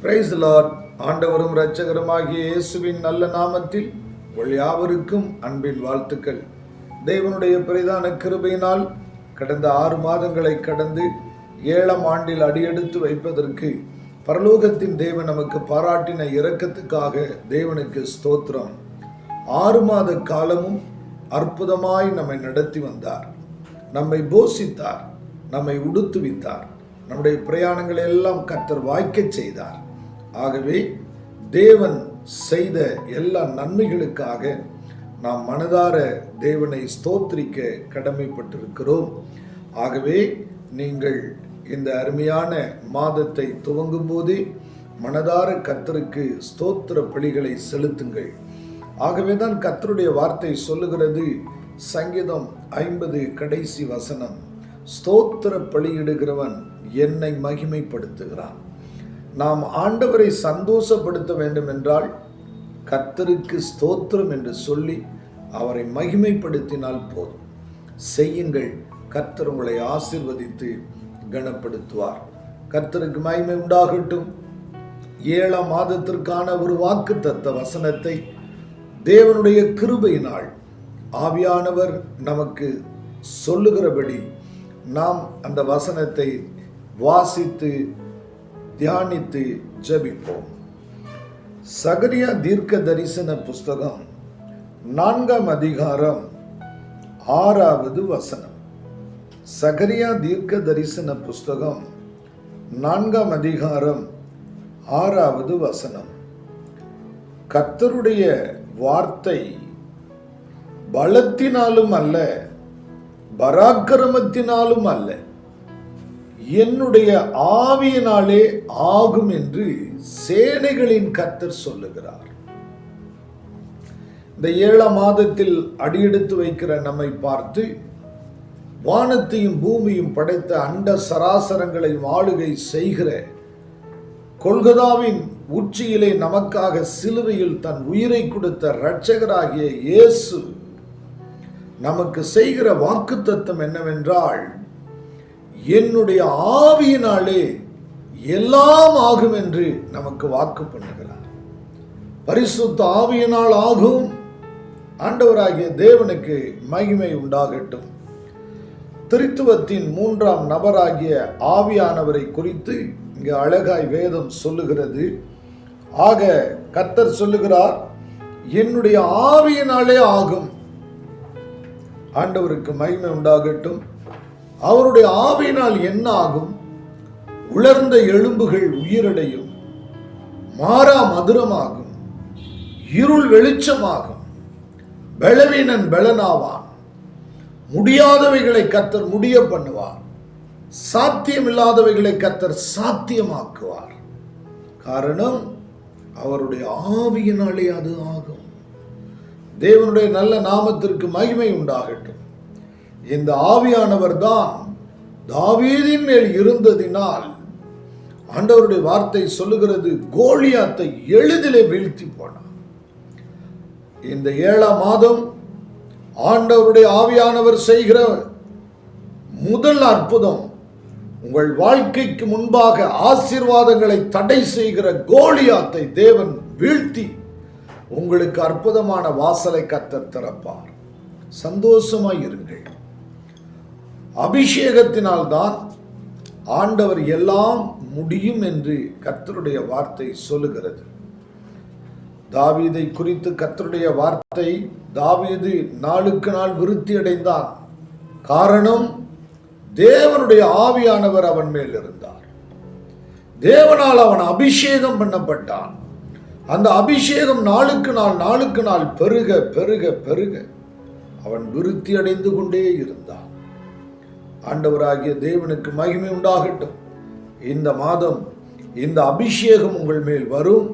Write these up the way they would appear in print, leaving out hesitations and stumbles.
Price the Lord. ஆண்டவரும் இரட்சகருமாகிய இயேசுவின் நல்ல நாமத்தில் உங்கள் யாவருக்கும் அன்பின் வாழ்த்துக்கள். தேவனுடைய பிரதான கிருபையினால் கடந்த 6 மாதங்களை கடந்து 7ஆம் ஆண்டில் அடியெடுத்து வைப்பதற்கு பரலோகத்தின் தேவன் நமக்கு பாராட்டின இரக்கத்துக்காக தேவனுக்கு ஸ்தோத்திரம். 6 மாத காலமும் அற்புதமாய் நம்மை நடத்தி வந்தார். நம்மை போஷித்தார், நம்மை உடுத்துவித்தார், நம்முடைய பிரயாணங்களை எல்லாம் கர்த்தர் வாய்க்கச் செய்தார். ஆகவே தேவன் செய்த எல்லா நன்மைகளுக்காக நாம் மனதார தேவனை ஸ்தோத்திரிக்க கடமைப்பட்டிருக்கிறோம். ஆகவே நீங்கள் இந்த அருமையான மாதத்தை துவங்கும் போதே மனதார கர்த்தருக்கு ஸ்தோத்திர பலிகளை செலுத்துங்கள். ஆகவே தான் கர்த்தருடைய வார்த்தை சொல்லுகிறது, சங்கீதம் 50 கடைசி வசனம், ஸ்தோத்திர பலியிடுகிறவன் என்னை மகிமைப்படுத்துகிறான். நாம் ஆண்டவரை சந்தோஷப்படுத்த வேண்டும் என்றால் கர்த்தருக்கு ஸ்தோத்திரம் என்று சொல்லி அவரை மகிமைப்படுத்தினால் போதும். செய்யுங்கள், கர்த்தர் உங்களை ஆசீர்வதித்து கனப்படுத்துவார். கர்த்தருக்கு மகிமை உண்டாகட்டும். 7ஆம் மாதத்திற்கான ஒரு வாக்குத்தத்த வசனத்தை தேவனுடைய கிருபையினால் ஆவியானவர் நமக்கு சொல்லுகிறபடி நாம் அந்த வசனத்தை வாசித்து தியானித்து ஜெபிப்போம். சகரியா தீர்க்க தரிசன புஸ்தகம் 4ஆம் அதிகாரம் 6வது வசனம். சகரியா தீர்க்க தரிசன புஸ்தகம் 4ஆம் அதிகாரம் 6வது வசனம். கர்த்தருடைய வார்த்தை பலத்தினாலும் அல்ல, பராக்கிரமத்தினாலும் அல்ல, என்னுடைய ஆவியினாலே ஆகும் என்று சேனைகளின் கர்த்தர் சொல்லுகிறார். இந்த 7ஆம் மாதத்தில் அடியெடுத்து வைக்கிற நம்மை பார்த்து வானத்தையும் பூமியும் படைத்த அண்ட சராசரங்களை ஆளுகை செய்கிற கொல்கதாவின் உச்சியிலே நமக்காக சிலுவையில் தன் உயிரை கொடுத்த இரட்சகராகிய இயேசு நமக்கு செய்கிற வாக்குத்தத்தம் என்னவென்றால், என்னுடைய ஆவியினாலே எல்லாம் ஆகும் என்று நமக்கு வாக்கு பண்ணுகிறார். பரிசுத்த ஆவியினால் ஆகும். ஆண்டவராகிய தேவனுக்கு மகிமை உண்டாகட்டும். திருத்துவத்தின் 3ஆம் நபராகிய ஆவியானவரை குறித்து இங்கு அழகாய் வேதம் சொல்லுகிறது. ஆக கர்த்தர் சொல்லுகிறார், என்னுடைய ஆவியினாலே ஆகும். ஆண்டவருக்கு மகிமை உண்டாகட்டும். அவருடைய ஆவியினால் என்ன ஆகும்? உலர்ந்த எலும்புகள் உயிரடையும், மாறா மதுரமாகும், இருள் வெளிச்சமாகும், பலவீனன் பலனாவான், முடியாதவைகளை கர்த்தர் முடிய பண்ணுவார், சாத்தியமில்லாதவைகளை கர்த்தர் சாத்தியமாக்குவார். காரணம், அவருடைய ஆவியினாலே அது ஆகும். தேவனுடைய நல்ல நாமத்திற்கு மகிமை உண்டாகட்டும். இந்த ஆவியானவர் தான் தாவீதின் மேல் இருந்ததினால் ஆண்டவருடைய வார்த்தை சொல்லுகிறது, கோலியாத்தை எளிதிலே வீழ்த்தி போனார். இந்த 7ஆம் மாதம் ஆண்டவருடைய ஆவியானவர் செய்கிற முதல் அற்புதம், உங்கள் வாழ்க்கைக்கு முன்பாக ஆசீர்வாதங்களை தடை செய்கிற கோலியாத்தை தேவன் வீழ்த்தி உங்களுக்கு அற்புதமான வாசலை கர்த்தர் திறப்பார். சந்தோஷமாய் இருங்கள். அபிஷேகத்தினால்தான் ஆண்டவர் எல்லாம் முடியும் என்று கர்த்தருடைய வார்த்தை சொல்லுகிறது. தாவீதை குறித்து கர்த்தருடைய வார்த்தை, தாவீது நாளுக்கு நாள் விருத்தி அடைந்தான். காரணம், தேவனுடைய ஆவியானவர் அவன் மேல் இருந்தார். தேவனால் அவன் அபிஷேகம் பண்ணப்பட்டான். அந்த அபிஷேகம் நாளுக்கு நாள் பெருக பெருக பெருக அவன் விருத்தி அடைந்து கொண்டே இருந்தான். ஆண்டவராகிய தேவனுக்கு மகிமை உண்டாகட்டும். இந்த மாதம் இந்த அபிஷேகம் உங்கள் மேல் வரும்.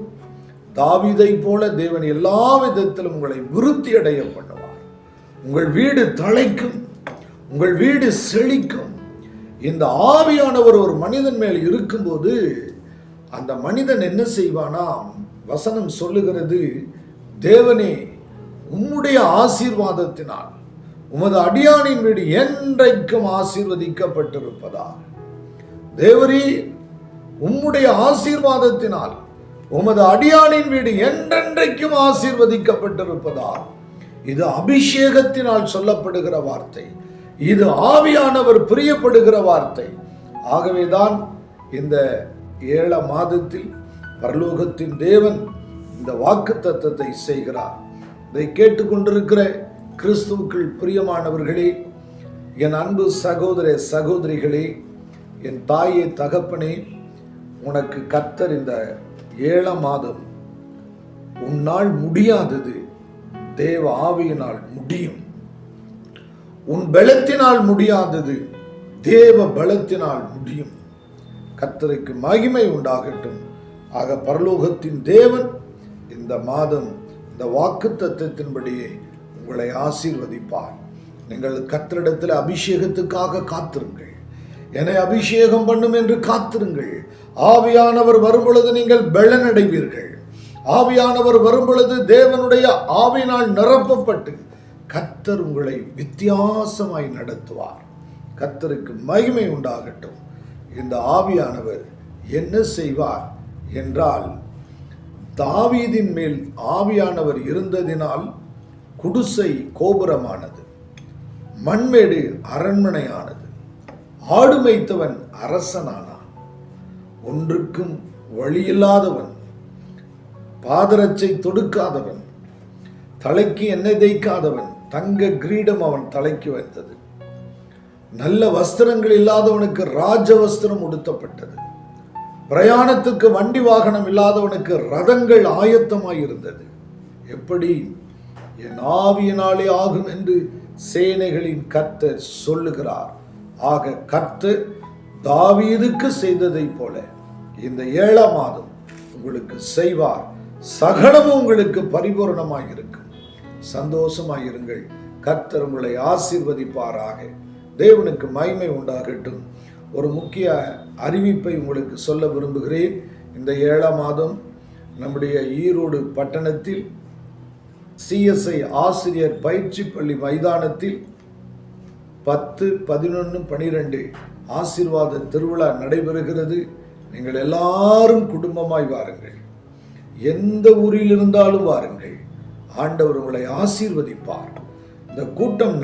தாவீதை போல தேவன் எல்லா விதத்திலும் உங்களை விருத்தி அடைய பண்ணுவார். உங்கள் வீடு தழைக்கும், உங்கள் வீடு செழிக்கும். இந்த ஆவியானவர் ஒரு மனிதன் மேல் இருக்கும்போது அந்த மனிதன் என்ன செய்வானாம்? வசனம் சொல்லுகிறது, தேவனே உம்முடைய ஆசீர்வாதத்தினால் உமது அடியானின் வீடு என்றைக்கும் ஆசீர்வதிக்கப்பட்டிருப்பதா. தேவரே உம்முடைய ஆசீர்வாதத்தினால் உமது அடியானின் வீடு என்றென்றைக்கும் ஆசீர்வதிக்கப்பட்டிருப்பதால். இது அபிஷேகத்தினால் சொல்லப்படுகிற வார்த்தை, இது ஆவியானவர் பிரியப்படுகிற வார்த்தை. ஆகவேதான் இந்த 7 மாதத்தில் பரலோகத்தின் தேவன் இந்த வாக்குத்தத்தத்தை செய்கிறார். இதை கேட்டுக்கொண்டிருக்கிற கிறிஸ்துவுக்குள் பிரியமானவர்களே, என் அன்பு சகோதர சகோதரிகளே, என் தாயே தகப்பனே, உனக்கு கர்த்தர் இந்த 7 மாதம் உன்னால் முடியாதது தேவ ஆவியினால் முடியும். உன் பலத்தினால் முடியாதது தேவ பலத்தினால் முடியும். கர்த்தருக்கு மகிமை உண்டாகட்டும். ஆக பரலோகத்தின் தேவன் இந்த மாதம் இந்த வாக்குத்தத்தத்தின்படியே உங்களை ஆசீர்வதிப்பார். நீங்கள் கர்த்தரிடத்தில் அபிஷேகத்துக்காக காத்திருங்கள். என்னை அபிஷேகம் பண்ணும் என்று காத்திருங்கள். ஆவியானவர் வரும் பொழுது நீங்கள் பலனடைவீர்கள். ஆவியானவர் வரும் பொழுது தேவனுடைய ஆவியினால் நிரப்பப்பட்டு கர்த்தர் உங்களை வித்தியாசமாய் நடத்துவார். கர்த்தருக்கு மகிமை உண்டாகட்டும். இந்த ஆவியானவர் என்ன செய்வார் என்றால், தாவீதின் மேல் ஆவியானவர் இருந்ததினால் குடிசை கோபுரமானது, மண்மேடு அரண்மனையானது, ஆடு மேய்த்தவன் அரசனானான், ஒன்றுக்கும் வழியில்லாதவன், பாதரட்சை தொடுக்காதவன், தலைக்கு எண்ணெய் தேய்க்காதவன், தங்க கிரீடம் அவன் தலைக்கு வைத்தது, நல்ல வஸ்திரங்கள் இல்லாதவனுக்கு ராஜ வஸ்திரம் உடுத்தப்பட்டது, பிரயாணத்துக்கு வண்டி வாகனம் இல்லாதவனுக்கு ரதங்கள் ஆயத்தமாய் இருந்தது. எப்படி? என் ஆவியினாலே ஆகும் என்று சேனைகளின் கர்த்தர் சொல்லுகிறார். ஆக கர்த்தர் தாவீதுக்கு செய்ததை போல இந்த 7 மாதம் உங்களுக்கு செய்வார். சகலமும் உங்களுக்கு பரிபூரணமாய் இருக்கும். சந்தோஷமாயிருங்கள். கர்த்தர் உங்களை ஆசீர்வதிப்பாராக. தேவனுக்கு மகிமை உண்டாகட்டும். ஒரு முக்கிய அறிவிப்பை உங்களுக்கு சொல்ல விரும்புகிறேன். இந்த 7 மாதம் நம்முடைய ஈரோடு பட்டணத்தில் CSI ஆசிரியர் பயிற்சி பள்ளி மைதானத்தில் 10, 11, 12 ஆசீர்வாத திருவிழா நடைபெறுகிறது. நீங்கள் எல்லாரும் குடும்பமாய் வாருங்கள். எந்த ஊரில் இருந்தாலும் வாருங்கள். ஆண்டவர் உங்களை ஆசீர்வதிப்பார். இந்த கூட்டம்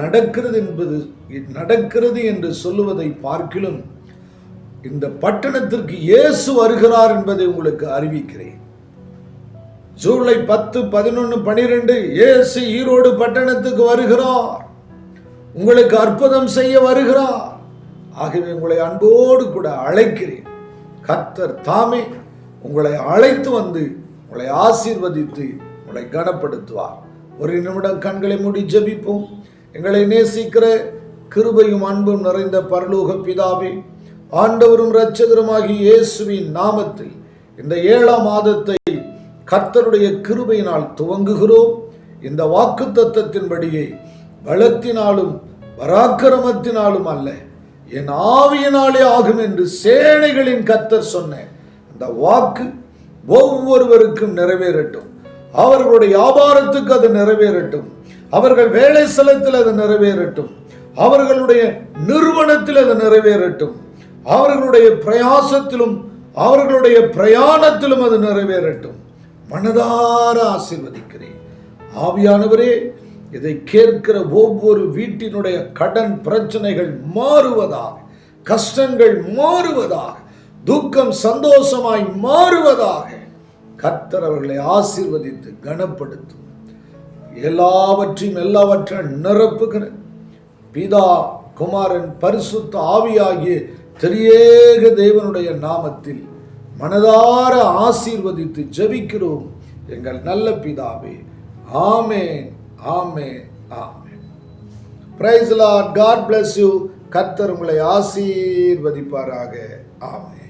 நடக்கிறது என்று சொல்லுவதை பார்க்கிலும் இந்த பட்டணத்திற்கு இயேசு வருகிறார் என்பதை உங்களுக்கு அறிவிக்கிறேன். ஜூலை 10, 11, 12 இயேசு ஈரோடு பட்டணத்துக்கு வருகிறார். உங்களுக்கு அற்புதம் செய்ய வருகிறார். ஆகவே உங்களை அன்போடு கூட அழைக்கிறேன். கர்த்தர் தாமே உங்களை அழைத்து வந்து உங்களை ஆசீர்வதித்து உங்களை கனப்படுத்துவார். ஒரு நிமிடம் கண்களை மூடி ஜெபிப்போம். எங்களை நேசிக்கிற கிருபையும் அன்பும் நிறைந்த பரலோக பிதாவே, ஆண்டவரும் இரட்சகருமாகிய இயேசுவின் நாமத்தில் இந்த 7 மாதத்தை கர்த்தருடைய கிருபையினால் துவங்குகிறோம். இந்த வாக்குத்தத்தத்தின்படியே பலத்தினாலும் பராக்கிரமத்தினாலும் அல்ல, என் ஆவியினாலே ஆகும் என்று சேனைகளின் கர்த்தர் சொன்ன அந்த வாக்கு ஒவ்வொருவருக்கும் நிறைவேறட்டும். அவர்களுடைய வியாபாரத்துக்கு அது நிறைவேறட்டும். அவர்கள் வேலை ஸ்தலத்தில் அது நிறைவேறட்டும். அவர்களுடைய நிறுவனத்தில் அது நிறைவேறட்டும். அவர்களுடைய பிரயாசத்திலும் அவர்களுடைய பிரயாணத்திலும் அது நிறைவேறட்டும். மனதார ஆசீர்வதிக்கிறேன். ஆவியானவரே, இதை கேட்கிற ஒவ்வொரு வீட்டினுடைய கடன் பிரச்சனைகள் மாறுவதாக, கஷ்டங்கள் மாறுவதாக, துக்கம் சந்தோஷமாய் மாறுவதாக. கர்த்தர் அவர்களை ஆசீர்வதித்து கனப்படுத்தும். எல்லாவற்றையும் நிரப்புகிற பிதா, குமாரன், பரிசுத்த ஆவியாகிய திரியேக தேவனுடைய நாமத்தில் மனதார ஆசீர்வதித்து ஜெபிக்கிறோம் எங்கள் நல்ல பிதாவே. ஆமென், ஆமென், ஆமென். Praise the lord. God bless you. கர்த்தர் உங்களை ஆசீர்வதிப்பாராக. ஆமென்.